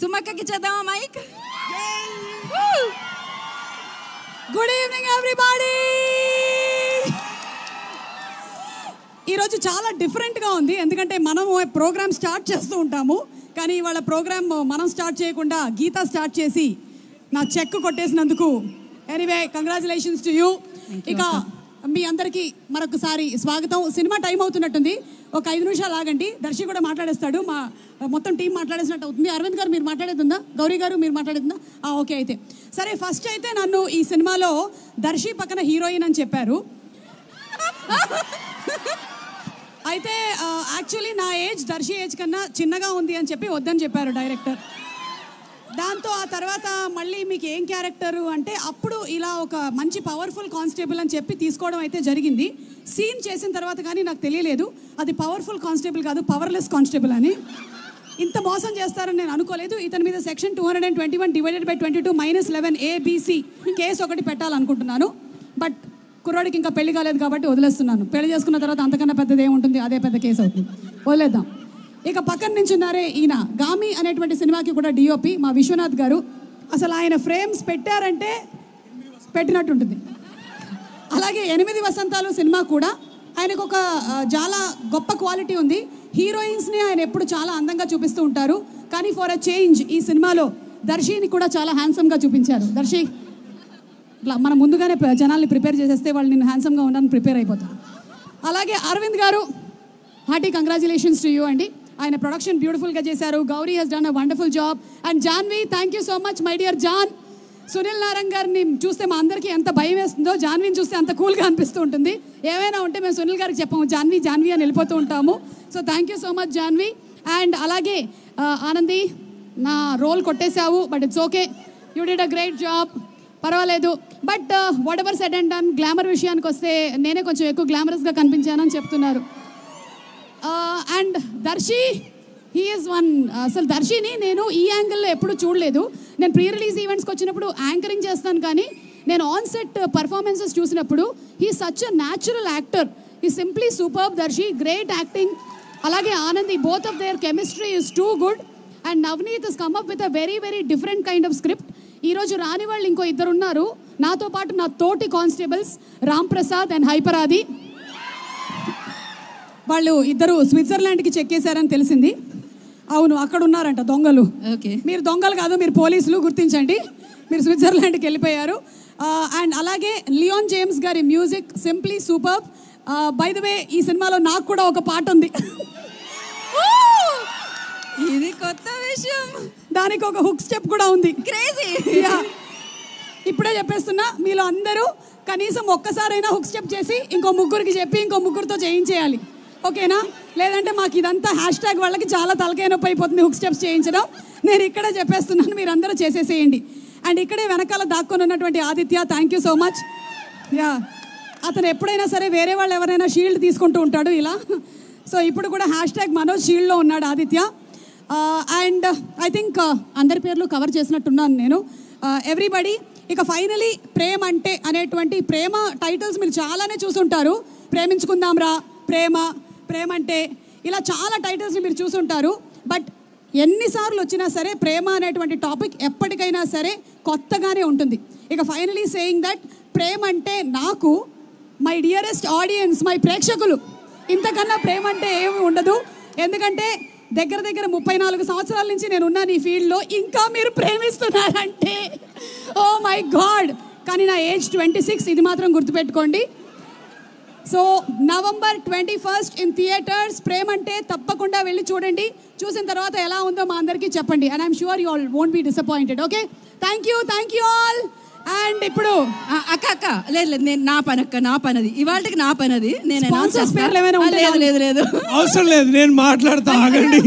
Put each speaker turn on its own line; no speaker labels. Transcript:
సుమక్కకి చేద్దామా mic?
Good evening everybody. ఈరోజు చాలా డిఫరెంట్గా ఉంది, ఎందుకంటే మనము ప్రోగ్రామ్ స్టార్ట్ చేస్తూ ఉంటాము, కానీ ఇవాళ ప్రోగ్రామ్ మనం స్టార్ట్ చేయకుండా గీత స్టార్ట్ చేసి నా చెక్ కొట్టేసినందుకు ఎనీవే కంగ్రాచులేషన్స్ టు యూ. ఇక మీ అందరికీ మరొకసారి స్వాగతం. సినిమా టైం అవుతున్నట్టుంది, ఒక 5 నిమిషాలు ఆగండి, దర్శి కూడా మాట్లాడేస్తాడు, మా మొత్తం టీం మాట్లాడేసినట్టు అవుతుంది. అరవింద్ గారు మీరు మాట్లాడేస్తుందా? గౌరీ గారు మీరు మాట్లాడేస్తుందా? ఓకే అయితే సరే. ఫస్ట్ అయితే నన్ను ఈ సినిమాలో దర్శి పక్కన హీరోయిన్ అని చెప్పారు. అయితే యాక్చువల్లీ నా ఏజ్ దర్శి ఏజ్ కన్నా చిన్నగా ఉంది అని చెప్పి వద్దని చెప్పారు డైరెక్టర్. దాంతో ఆ తర్వాత మళ్ళీ మీకు ఏం క్యారెక్టరు అంటే అప్పుడు ఇలా ఒక మంచి పవర్ఫుల్ కానిస్టేబుల్ అని చెప్పి తీసుకోవడం అయితే జరిగింది. సీన్ చేసిన తర్వాత కానీ నాకు తెలియలేదు అది పవర్ఫుల్ కానిస్టేబుల్ కాదు, పవర్లెస్ కానిస్టేబుల్ అని. ఇంత మోసం చేస్తారని నేను అనుకోలేదు. ఇతని మీద సెక్షన్ 221/22 - 11ABC కేసు ఒకటి పెట్టాలనుకుంటున్నాను. బట్ కుర్రాడికి ఇంకా పెళ్లి కాలేదు కాబట్టి వదిలేస్తున్నాను. పెళ్లి చేసుకున్న తర్వాత అంతకన్నా పెద్దది ఏముంటుంది, అదే పెద్ద కేసు అవుతుంది, వదిలేద్దాం. ఇక పక్కన నుంచున్నారే ఈయన గామి అనేటువంటి సినిమాకి కూడా డిఓపి మా విశ్వనాథ్ గారు. అసలు ఆయన ఫ్రేమ్స్ పెట్టారంటే పెట్టినట్టుంటుంది. అలాగే 8 వసంతాలు సినిమా కూడా ఆయనకు ఒక చాలా గొప్ప క్వాలిటీ ఉంది. హీరోయిన్స్ని ఆయన ఎప్పుడు చాలా అందంగా చూపిస్తూ ఉంటారు, కానీ ఫర్ అ చేంజ్ ఈ సినిమాలో దర్శిని కూడా చాలా హ్యాండ్సమ్గా చూపించారు. దర్శి ఇట్లా మనం ముందుగానే జనాల్ని ప్రిపేర్ చేసేస్తే వాళ్ళు నేను హ్యాండ్సమ్గా ఉండడానికి ప్రిపేర్ అయిపోతాను. అలాగే అరవింద్ గారు హార్టీ కంగ్రాచులేషన్స్ టు యూ అండి. ఆయన ప్రొడక్షన్ బ్యూటిఫుల్గా చేశారు. Gauri he's done a wonderful job. And Janhvi, thank you so much my dear Jaan. Sunil Narayan గారిని చూస్తే మా అందరికీ ఎంత భయం వేస్తుందో, జాన్విని చూస్తే అంత కూల్గా అనిపిస్తూ ఉంటుంది. ఏమైనా ఉంటే మేము సునీల్ గారికి చెప్పాము జాన్వి జాన్వి అని వెళ్ళిపోతూ ఉంటాము. So thank you so much Janvi. And అలాగే ఆనంది, నా రోల్ కొట్టేశావు, but it's okay, you did a great job, పర్వాలేదు. But whatever said and done, glamour విషయానికి వస్తే నేనే కొంచెం ఎక్కువ గ్లామరస్గా కనిపించానని చెప్తున్నారు. And Darshi, he is one. అసలు దర్శిని నేను ఈ యాంగిల్లో ఎప్పుడు చూడలేదు. నేను ప్రీ రిలీజ్ ఈవెంట్స్కి వచ్చినప్పుడు యాంకరింగ్ చేస్తాను, కానీ నేను ఆన్ సెట్ పర్ఫార్మెన్సెస్ చూసినప్పుడు he such a natural actor. He simply superb Darshi, great acting. అలాగే Anandi, both of their chemistry is too good. And Navneeth is come up with a very very different kind of script. ఈరోజు రాని వాళ్ళు ఇంకో 2 ఉన్నారు నాతో పాటు, నా తోటి కానిస్టేబుల్స్ రామ్ ప్రసాద్ అండ్ హైపరాది. వాళ్ళు ఇద్దరు స్విట్జర్లాండ్కి చెక్కేశారని తెలిసింది. అవును, అక్కడ ఉన్నారంట దొంగలు. ఓకే, మీరు దొంగలు కాదు, మీరు పోలీసులు, గుర్తించండి. మీరు స్విట్జర్లాండ్కి వెళ్ళిపోయారు. అండ్ అలాగే లియోన్ జేమ్స్ గారి music simply superb. By the way ఈ సినిమాలో నాకు కూడా ఒక పాట ఉంది.
ఇది కొత్త విషయం,
దానికి ఒక హుక్ స్టెప్ కూడా ఉంది.
క్రేజీ.
ఇప్పుడే చెప్పేస్తున్నా, మీలో అందరూ కనీసం ఒక్కసారైనా హుక్ స్టెప్ చేసి ఇంకో ముగ్గురికి చెప్పి ఇంకో ముగ్గురితో చేయించేయాలి, ఓకేనా? లేదంటే మాకు ఇదంతా #, వాళ్ళకి చాలా తలకాయ నొప్పి అయిపోతుంది హుక్ స్టెప్స్ చేయించడం. నేను ఇక్కడే చెప్పేస్తున్నాను, మీరు అందరూ చేసేసేయండి. అండ్ ఇక్కడే వెనకాల దాక్కొని ఉన్నటువంటి Aditya, thank you so much. అతను ఎప్పుడైనా సరే వేరే వాళ్ళు ఎవరైనా షీల్డ్ తీసుకుంటూ ఉంటాడు ఇలా. సో ఇప్పుడు కూడా # మనోజ్ షీల్డ్లో ఉన్నాడు ఆదిత్య. అండ్ ఐ థింక్ అందరి పేర్లు కవర్ చేసినట్టున్నాను నేను, ఎవ్రీబడి. ఇక ఫైనలీ ప్రేమ అంటే అనేటువంటి ప్రేమ టైటిల్స్ మీరు చాలానే చూసుంటారు. ప్రేమించుకుందాం రా, ప్రేమ, ప్రేమ అంటే, ఇలా చాలా టైటిల్స్ని మీరు చూసుంటారు. బట్ ఎన్నిసార్లు వచ్చినా సరే ప్రేమ అనేటువంటి టాపిక్ ఎప్పటికైనా సరే కొత్తగానే ఉంటుంది. ఇక ఫైనలీ సేయింగ్ దట్ ప్రేమ అంటే నాకు, మై డియరెస్ట్ ఆడియన్స్, మై ప్రేక్షకులు, ఇంతకన్నా ప్రేమ అంటే ఏమి ఉండదు. ఎందుకంటే దగ్గర 34 సంవత్సరాల నుంచి నేను ఉన్నాను ఈ ఫీల్డ్లో, ఇంకా మీరు ప్రేమిస్తున్నారంటే ఓ మై గాడ్. కానీ నా ఏజ్ 26, ఇది మాత్రం గుర్తుపెట్టుకోండి. So November 21 in theatres. ప్రేమ అంటే తప్పకుండా వెళ్ళి చూడండి. చూసిన తర్వాత ఎలా ఉందో మా అందరికీ చెప్పండి. And I'm sure you all won't be disappointed. Okay, thank you all. And ఇప్పుడు
అక్క లేదు నేను నా పనది ఇవాళకి నా పనది. నేను
లేదు
అవసరం లేదు,
నేను మాట్లాడతా, ఆగండి.